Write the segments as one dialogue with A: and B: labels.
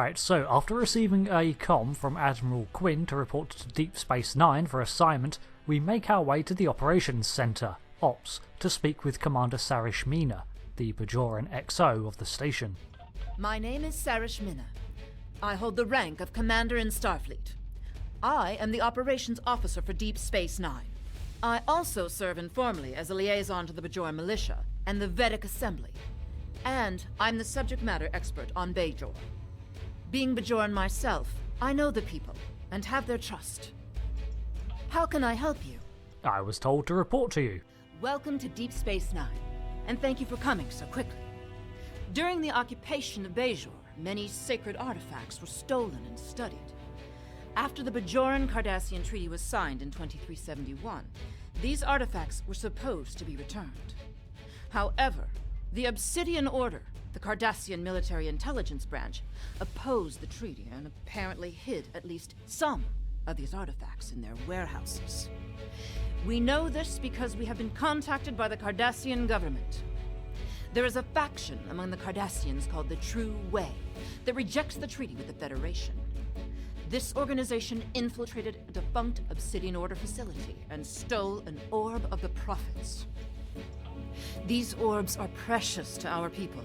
A: Right, so after receiving a comm from Admiral Quinn to report to Deep Space Nine for assignment, we make our way to the Operations Center, Ops, to speak with Commander Sarish Mina, the Bajoran XO of the station.
B: My name is Sarish Mina. I hold the rank of Commander in Starfleet. I am the Operations Officer for Deep Space Nine. I also serve informally as a liaison to the Bajoran Militia and the Vedic Assembly. And I'm the subject matter expert on Bajor. Being Bajoran myself, I know the people and have their trust. How can I help you?
A: I was told to report to you.
B: Welcome to Deep Space Nine, and thank you for coming so quickly. During the occupation of Bajor, many sacred artifacts were stolen and studied. After the Bajoran Cardassian Treaty was signed in 2371, these artifacts were supposed to be returned. However, the Obsidian Order, the Cardassian military intelligence branch, opposed the treaty and apparently hid at least some of these artifacts in their warehouses. We know this because we have been contacted by the Cardassian Government. There is a faction among the Cardassians called the True Way that rejects the treaty with the Federation. This organization infiltrated a defunct Obsidian Order facility and stole an orb of the Prophets. These orbs are precious to our people.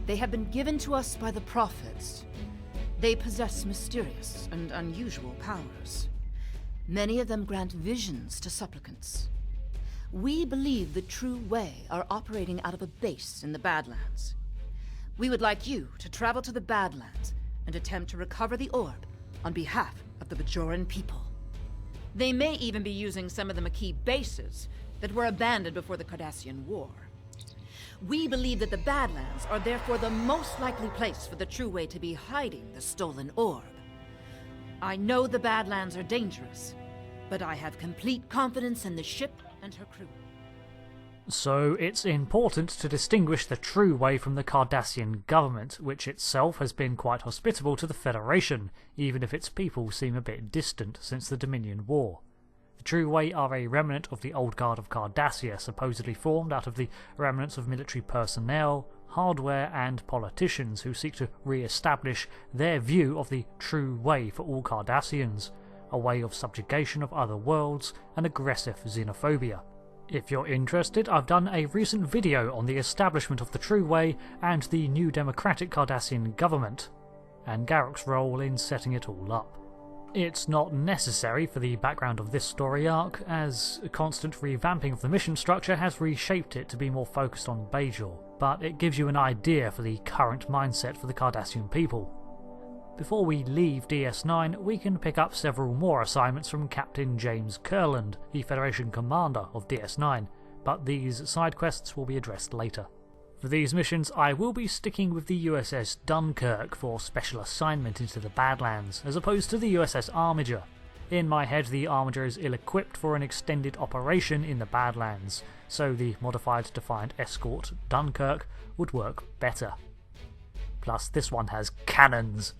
B: They have been given to us by the Prophets. They possess mysterious and unusual powers. Many of them grant visions to supplicants. We believe the True Way are operating out of a base in the Badlands. We would like you to travel to the Badlands and attempt to recover the orb on behalf of the Bajoran people. They may even be using some of the Maquis bases that were abandoned before the Cardassian War. We believe that the Badlands are therefore the most likely place for the True Way to be hiding the stolen orb. I know the Badlands are dangerous, but I have complete confidence in the ship and her crew.
A: So it's important to distinguish the True Way from the Cardassian Government, which itself has been quite hospitable to the Federation, even if its people seem a bit distant since the Dominion War. The True Way are a remnant of the old guard of Cardassia, supposedly formed out of the remnants of military personnel, hardware and politicians who seek to re-establish their view of the True Way for all Cardassians, a way of subjugation of other worlds and aggressive xenophobia. If you're interested, I've done a recent video on the establishment of the True Way and the new democratic Cardassian government, and Garrick's role in setting it all up. It's not necessary for the background of this story arc, as a constant revamping of the mission structure has reshaped it to be more focused on Bajor, but it gives you an idea for the current mindset for the Cardassian people. Before we leave DS9, we can pick up several more assignments from Captain James Kurland, the Federation commander of DS9, but these side quests will be addressed later. For these missions, I will be sticking with the USS Dunkirk for special assignment into the Badlands, as opposed to the USS Armiger. In my head, the Armiger is ill-equipped for an extended operation in the Badlands, so the modified defiant escort Dunkirk would work better. Plus, this one has cannons.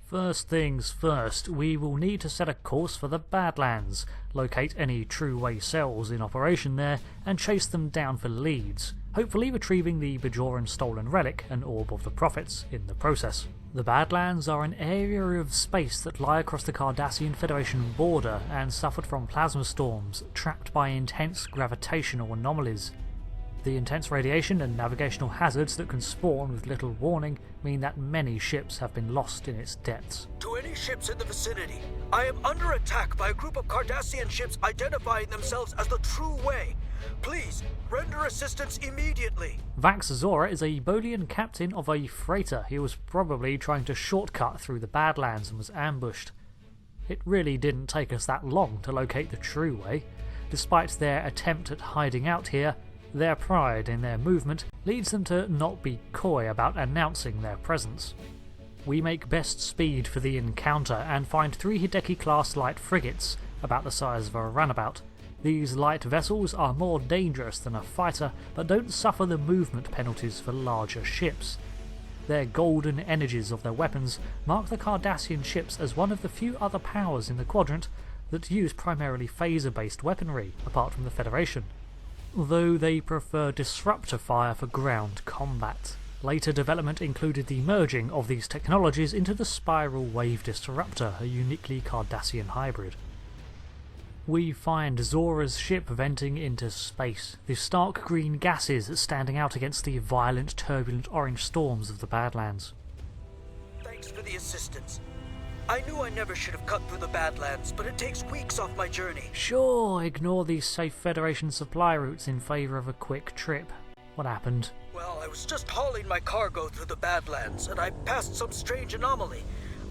A: First things first, we will need to set a course for the Badlands, locate any True Way cells in operation there, and chase them down for leads, hopefully retrieving the Bajoran stolen relic and Orb of the Prophets in the process. The Badlands are an area of space that lie across the Cardassian Federation border and suffered from plasma storms, trapped by intense gravitational anomalies. The intense radiation and navigational hazards that can spawn with little warning mean that many ships have been lost in its depths.
C: To any ships in the vicinity, I am under attack by a group of Cardassian ships identifying themselves as the True Way. Please, render assistance immediately.
A: Vax Zora is a Bolian captain of a freighter. He was probably trying to shortcut through the Badlands and was ambushed. It really didn't take us that long to locate the True Way. Despite their attempt at hiding out here, their pride in their movement leads them to not be coy about announcing their presence. We make best speed for the encounter and find 3 Hideki-class light frigates, about the size of a runabout. These light vessels are more dangerous than a fighter, but don't suffer the movement penalties for larger ships. Their golden energies of their weapons mark the Cardassian ships as one of the few other powers in the quadrant that use primarily phaser-based weaponry, apart from the Federation, though they prefer disruptor fire for ground combat. Later development included the merging of these technologies into the Spiral Wave Disruptor, a uniquely Cardassian hybrid. We find Zora's ship venting into space, the stark green gases standing out against the violent, turbulent orange storms of the Badlands.
C: Thanks for the assistance. I knew I never should have cut through the Badlands, but it takes weeks off my journey.
A: Sure, ignore these safe Federation supply routes in favour of a quick trip. What happened?
C: Well, I was just hauling my cargo through the Badlands, and I passed some strange anomaly.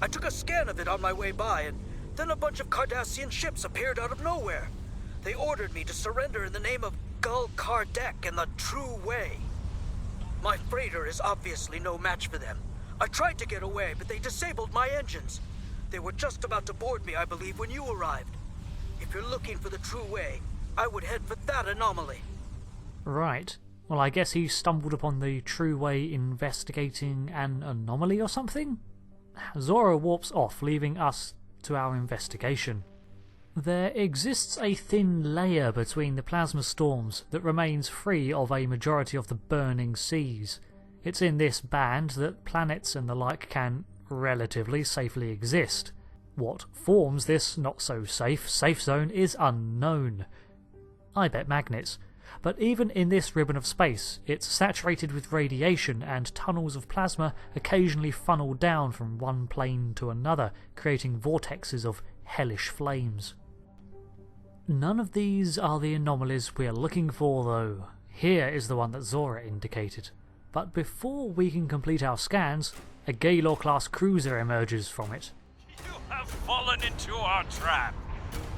C: I took a scan of it on my way by, and then a bunch of Cardassian ships appeared out of nowhere. They ordered me to surrender in the name of Gul Kardec and the True Way. My freighter is obviously no match for them. I tried to get away, but they disabled my engines. They were just about to board me, I believe, when you arrived. If you're looking for the True Way, I would head for that anomaly.
A: Right. Well, I guess he stumbled upon the True Way investigating an anomaly or something? Zora warps off, leaving us to our investigation. There exists a thin layer between the plasma storms that remains free of a majority of the burning seas. It's in this band that planets and the like can relatively safely exist. What forms this not-so-safe safe zone is unknown. I bet magnets. But even in this ribbon of space, it's saturated with radiation, and tunnels of plasma occasionally funnel down from one plane to another, creating vortexes of hellish flames. None of these are the anomalies we're looking for, though. Here is the one that Zora indicated. But before we can complete our scans, a Gaylor-class cruiser emerges from it.
D: You have fallen into our trap,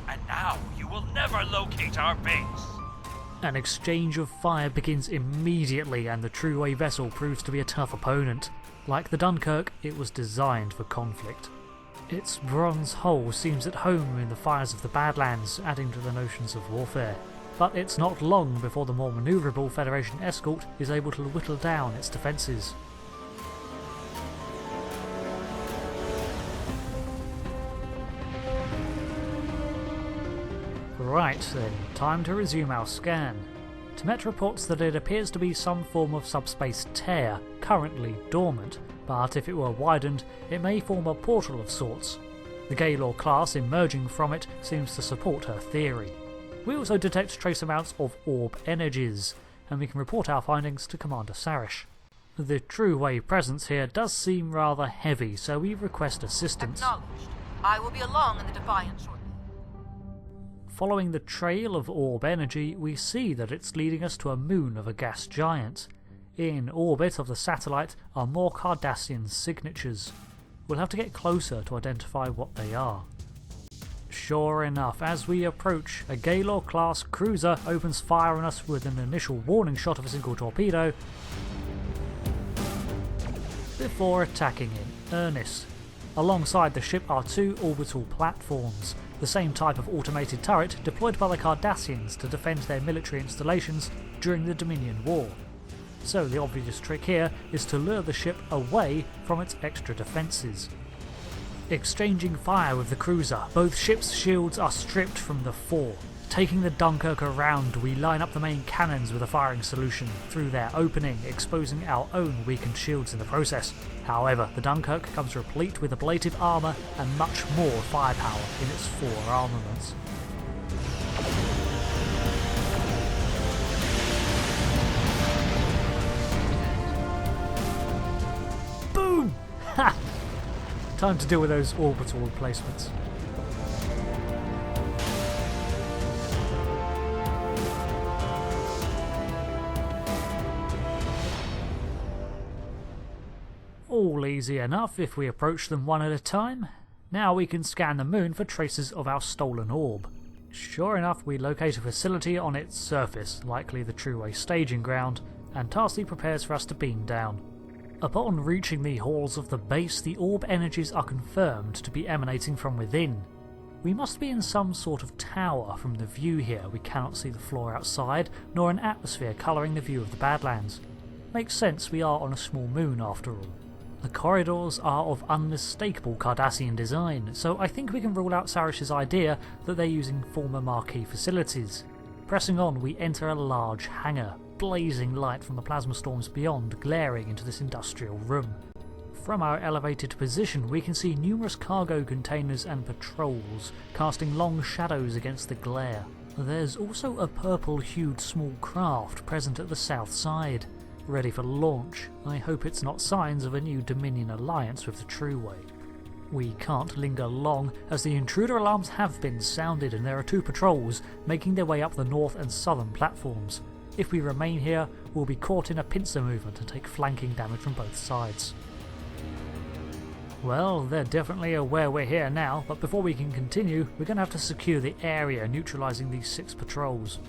D: and now you will never locate our base.
A: An exchange of fire begins immediately, and the True Way vessel proves to be a tough opponent. Like the Dunkirk, it was designed for conflict. Its bronze hull seems at home in the fires of the Badlands, adding to the notions of warfare. But it's not long before the more manoeuvrable Federation escort is able to whittle down its defences. Right then, time to resume our scan. Temet reports that it appears to be some form of subspace tear, currently dormant, but if it were widened, it may form a portal of sorts. The Gaylor class emerging from it seems to support her theory. We also detect trace amounts of orb energies, and we can report our findings to Commander Sarish. The True Way presence here does seem rather heavy, so we request assistance.
B: Acknowledged. I will be along in the Defiant shortly.
A: Following the trail of orb energy, we see that it's leading us to a moon of a gas giant. In orbit of the satellite are more Cardassian signatures. We'll have to get closer to identify what they are. Sure enough, as we approach, a Gaylor-class cruiser opens fire on us with an initial warning shot of a single torpedo before attacking in earnest. Alongside the ship are two orbital platforms, the same type of automated turret deployed by the Cardassians to defend their military installations during the Dominion War. So the obvious trick here is to lure the ship away from its extra defences. Exchanging fire with the cruiser, both ships' shields are stripped from the fore. Taking the Dunkirk around, we line up the main cannons with a firing solution through their opening, exposing our own weakened shields in the process. However, the Dunkirk comes replete with ablative armour and much more firepower in its fore armaments. Boom! Ha! Time to deal with those orbital replacements. All easy enough if we approach them one at a time. Now we can scan the moon for traces of our stolen orb. Sure enough, we locate a facility on its surface, likely the True Way staging ground, and Tarsi prepares for us to beam down. Upon reaching the halls of the base, the orb energies are confirmed to be emanating from within. We must be in some sort of tower. From the view here, we cannot see the floor outside, nor an atmosphere colouring the view of the Badlands. Makes sense, we are on a small moon after all. The corridors are of unmistakable Cardassian design, so I think we can rule out Sarish's idea that they're using former Marquis facilities. Pressing on, we enter a large hangar. blazing light from the plasma storms beyond glaring into this industrial room. From our elevated position we can see numerous cargo containers and patrols, casting long shadows against the glare. There's also a purple-hued small craft present at the south side, ready for launch. I hope it's not signs of a new Dominion alliance with the True Way. We can't linger long, as the intruder alarms have been sounded and there are 2 patrols making their way up the north and southern platforms. If we remain here, we'll be caught in a pincer movement and take flanking damage from both sides. Well, they're definitely aware we're here now, but before we can continue, we're going to have to secure the area, neutralising these 6 patrols.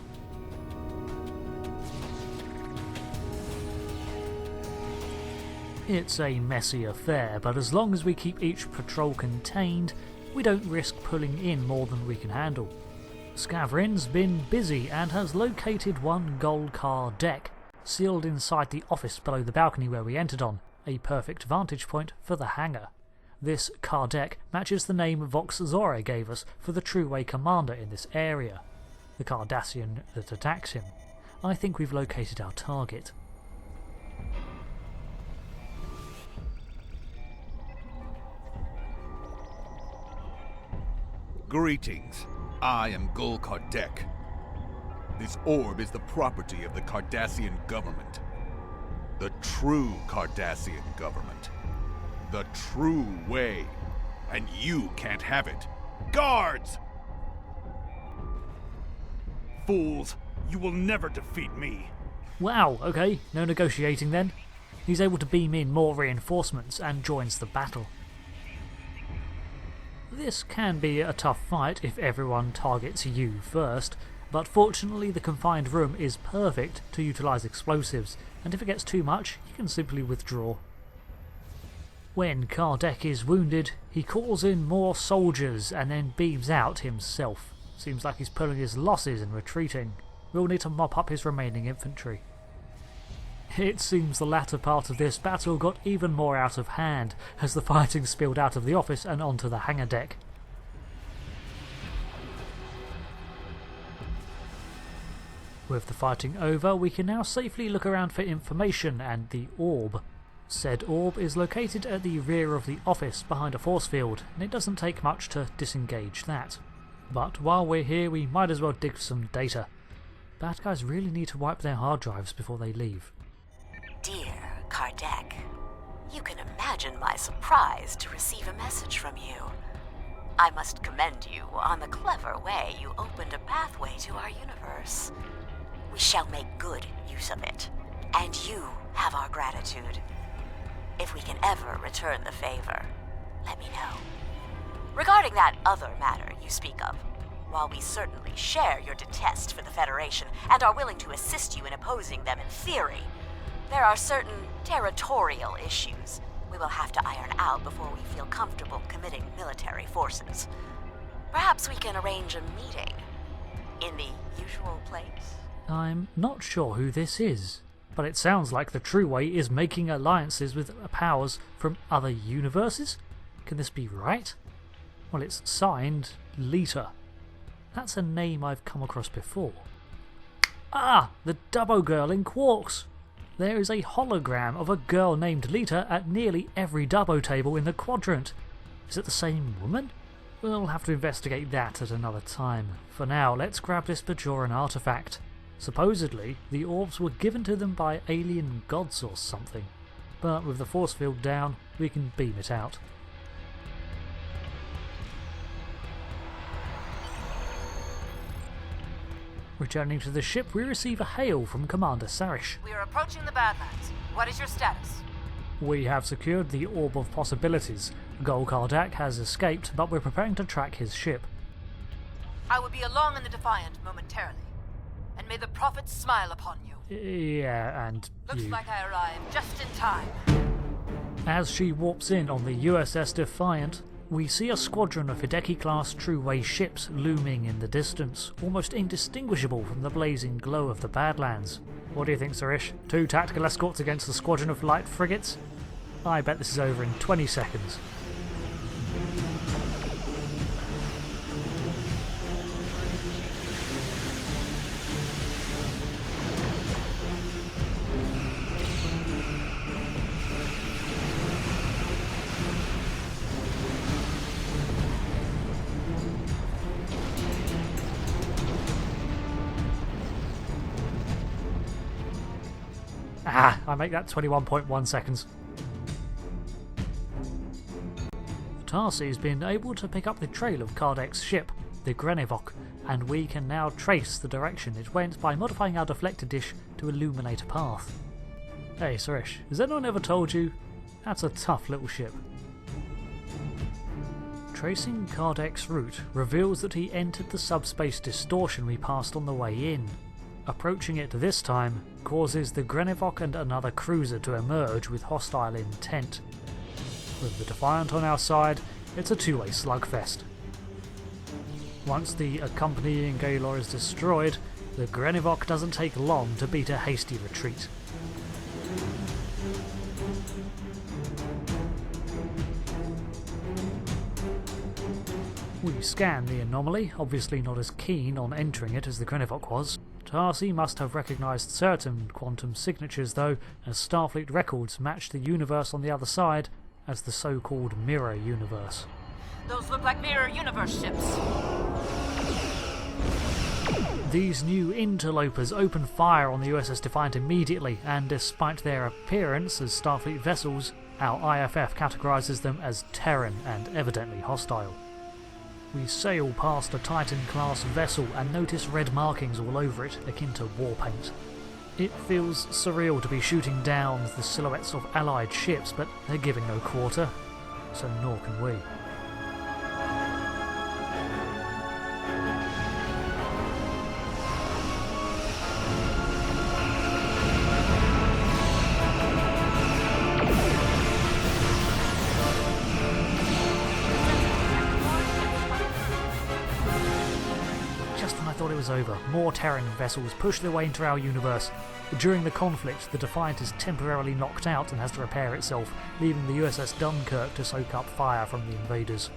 A: It's a messy affair, but as long as we keep each patrol contained, we don't risk pulling in more than we can handle. Scavrin's been busy and has located one gold car deck, sealed inside the office below the balcony where we entered on, a perfect vantage point for the hangar. This car deck matches the name Vox Zora gave us for the True Way commander in this area, the Cardassian that attacks him. I think we've located our target.
E: Greetings. I am Gul Kardec. This orb is the property of the Cardassian Government. The true Cardassian Government. The True Way. And you can't have it. Guards! Fools, you will never defeat me.
A: Wow, okay, no negotiating then. He's able to beam in more reinforcements and joins the battle. This can be a tough fight if everyone targets you first, but fortunately the confined room is perfect to utilise explosives, and if it gets too much, you can simply withdraw. When Kardec is wounded, he calls in more soldiers and then beams out himself. Seems like he's pulling his losses and retreating. We'll need to mop up his remaining infantry. It seems the latter part of this battle got even more out of hand, as the fighting spilled out of the office and onto the hangar deck. With the fighting over, we can now safely look around for information and the orb. Said orb is located at the rear of the office behind a force field, and it doesn't take much to disengage that. But while we're here, we might as well dig some data. Bad guys really need to wipe their hard drives before they leave.
F: Dear Kardec, you can imagine my surprise to receive a message from you. I must commend you on the clever way you opened a pathway to our universe. We shall make good use of it, and you have our gratitude. If we can ever return the favor, let me know. Regarding that other matter you speak of, while we certainly share your detest for the Federation and are willing to assist you in opposing them in theory, there are certain territorial issues we will have to iron out before we feel comfortable committing military forces. Perhaps we can arrange a meeting in the usual place?
A: I'm not sure who this is, but it sounds like the True Way is making alliances with powers from other universes? Can this be right? Well, it's signed Lita. That's a name I've come across before. Ah! The Dubbo girl in Quarks! There is a hologram of a girl named Lita at nearly every Dubbo table in the quadrant. Is it the same woman? We'll have to investigate that at another time. For now, let's grab this Bajoran artifact. Supposedly, the orbs were given to them by alien gods or something. But with the force field down, we can beam it out. Returning to the ship, we receive a hail from Commander Sarish.
B: We are approaching the Badlands. What is your status?
A: We have secured the Orb of Possibilities. Gul Kardec has escaped, but we're preparing to track his ship.
B: I will be along in the Defiant momentarily. And may the prophets smile upon you.
A: Yeah, and
B: Looks
A: you.
B: like I arrived just in time.
A: As she warps in on the USS Defiant, we see a squadron of Hideki-class True Way ships looming in the distance, almost indistinguishable from the blazing glow of the Badlands. What do you think, Sarish? 2 tactical escorts against a squadron of light frigates? I bet this is over in 20 seconds. I make that 21.1 seconds. Tarsi's been able to pick up the trail of Kardec's ship, the Grenevok, and we can now trace the direction it went by modifying our deflector dish to illuminate a path. Hey Suresh, has anyone ever told you? That's a tough little ship. Tracing Kardec's route reveals that he entered the subspace distortion we passed on the way in. Approaching it this time causes the Grenevok and another cruiser to emerge with hostile intent. With the Defiant on our side, it's a two-way slugfest. Once the accompanying Gaylor is destroyed, the Grenevok doesn't take long to beat a hasty retreat. We scan the anomaly, obviously not as keen on entering it as the Grenevok was. Tarsi must have recognised certain quantum signatures though, as Starfleet records match the universe on the other side as the so-called Mirror Universe.
B: Those look like Mirror Universe ships.
A: These new interlopers open fire on the USS Defiant immediately, and despite their appearance as Starfleet vessels, our IFF categorises them as Terran and evidently hostile. We sail past a Titan-class vessel and notice red markings all over it, akin to war paint. It feels surreal to be shooting down the silhouettes of allied ships, but they're giving no quarter, so nor can we. Over. More Terran vessels push their way into our universe. During the conflict, the Defiant is temporarily knocked out and has to repair itself, leaving the USS Dunkirk to soak up fire from the invaders.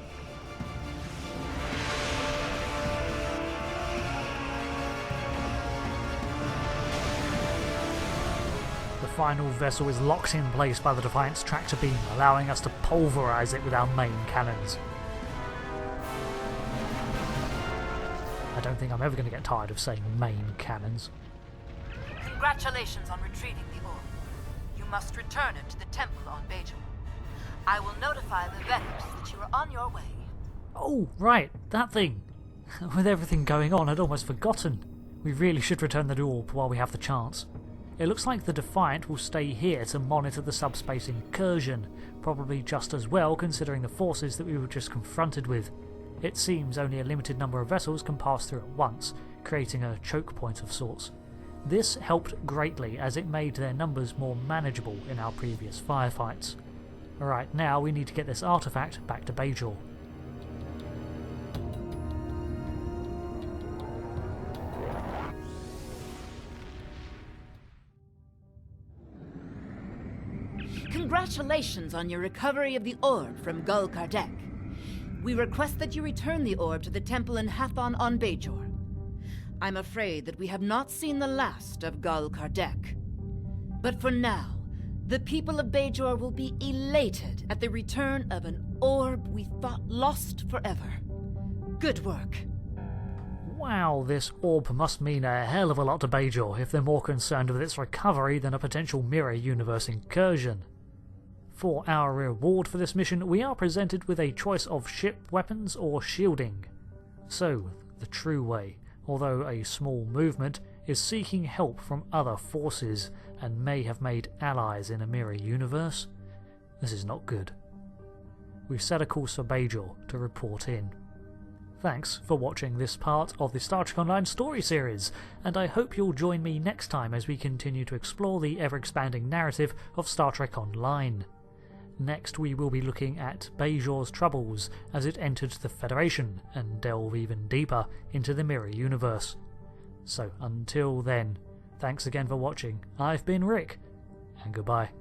A: The final vessel is locked in place by the Defiant's tractor beam, allowing us to pulverise it with our main cannons. I don't think I'm ever going to get tired of saying main cannons.
B: Congratulations on retrieving the orb. You must return it to the temple on Bajor. I will notify the Vetters that you are on your way.
A: Oh, right, that thing. With everything going on, I'd almost forgotten. We really should return the orb while we have the chance. It looks like the Defiant will stay here to monitor the subspace incursion, probably just as well considering the forces that we were just confronted with. It seems only a limited number of vessels can pass through at once, creating a choke point of sorts. This helped greatly as it made their numbers more manageable in our previous firefights. Right now we need to get this artifact back to Bajor.
B: Congratulations on your recovery of the orb from Gul Kardec. We request that you return the orb to the temple in Hathon on Bajor. I'm afraid that we have not seen the last of Gul Kardec. But for now, the people of Bajor will be elated at the return of an orb we thought lost forever. Good work.
A: Wow, this orb must mean a hell of a lot to Bajor if they're more concerned with its recovery than a potential mirror universe incursion. For our reward for this mission, we are presented with a choice of ship weapons or shielding. So, the true way, although a small movement, is seeking help from other forces and may have made allies in a mirror universe. This is not good. We've set a course for Bajor to report in. Thanks for watching this part of the Star Trek Online story series, and I hope you'll join me next time as we continue to explore the ever-expanding narrative of Star Trek Online. Next we will be looking at Bajor's troubles as it entered the Federation and delve even deeper into the Mirror Universe. So until then, thanks again for watching, I've been Rick, and goodbye.